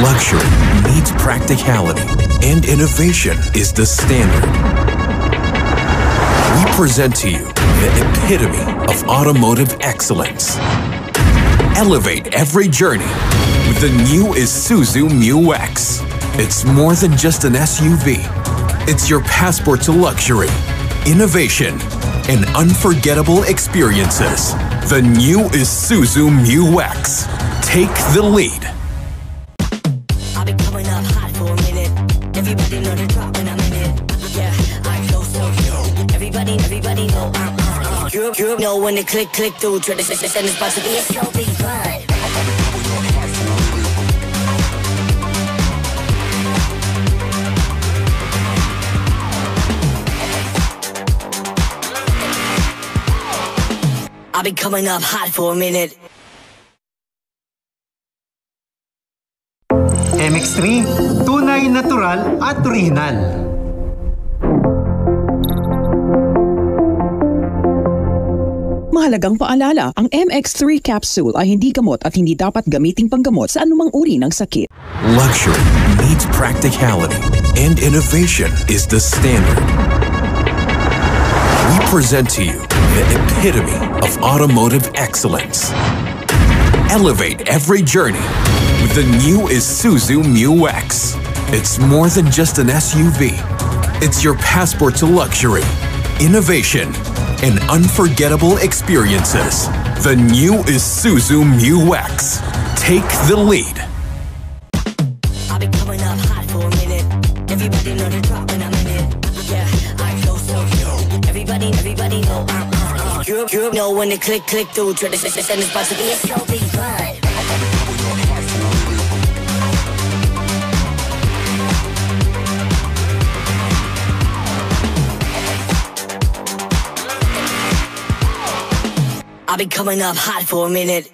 Luxury meets practicality, and innovation is the standard. We present to you the epitome of automotive excellence. Elevate every journey with the new Isuzu Mu-X. It's more than just an SUV. It's your passport to luxury, innovation, and unforgettable experiences. The new Isuzu Mu-X. Take the lead. I've been coming up hot for a minute. Everybody know the drop when I'm in it. Yeah, I go so yo. Everybody know you know when they click through. Try to send this box to be a so big fun. I've been coming up hot for a minute. MX-3, tunay, natural at original. Mahalagang paalala, ang MX-3 capsule ay hindi gamot at hindi dapat gamiting panggamot sa anumang uri ng sakit. Luxury meets practicality, and innovation is the standard. We present to you the epitome of automotive excellence. Elevate every journey with the new Isuzu Mu-X. It's more than just an SUV. It's your passport to luxury, innovation, and unforgettable experiences. The new Isuzu Mu-X. Take the lead. I've been coming up hot for a minute. Everybody know the drop when I'm in it. Yeah, I go so yo. Everybody know you know when they click through. Try to send this box to be a so big fun. I've been coming up hot for a minute.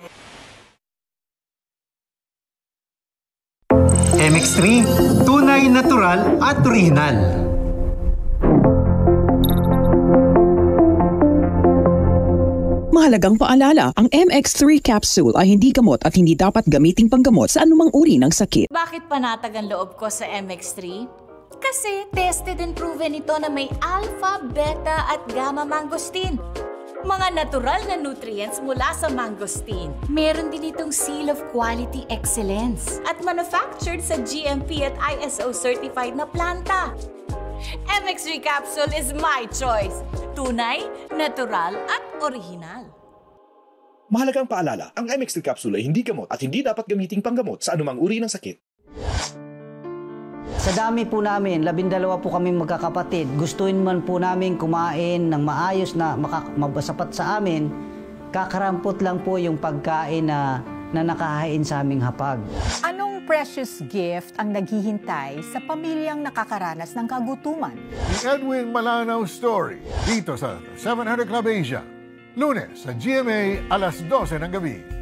MX-3, tunay, natural at original. Mahalagang paalala, ang MX-3 capsule ay hindi gamot at hindi dapat gamiting panggamot sa anumang uri ng sakit. Bakit panatag ang loob ko sa MX-3? Kasi tested and proven ito na may alpha, beta at gamma mangosteen. Mga natural na nutrients mula sa mangosteen. Meron din itong seal of quality excellence at manufactured sa GMP at ISO certified na planta. MX3 capsule is my choice. Tunay, natural at original. Mahalagang paalala, ang MX3 capsule ay hindi gamot at hindi dapat gamiting panggamot sa anumang uri ng sakit. Sa dami po namin, 12 po kami magkakapatid. Gustuin man po namin kumain ng maayos na masapat sa amin, kakarampot lang po yung pagkain na nakahain sa aming hapag. Anong precious gift ang naghihintay sa pamilyang nakakaranas ng kagutuman? The Edwin Malanaw Story, dito sa 700 Club Asia. Lunes sa GMA, alas 12 ng gabi.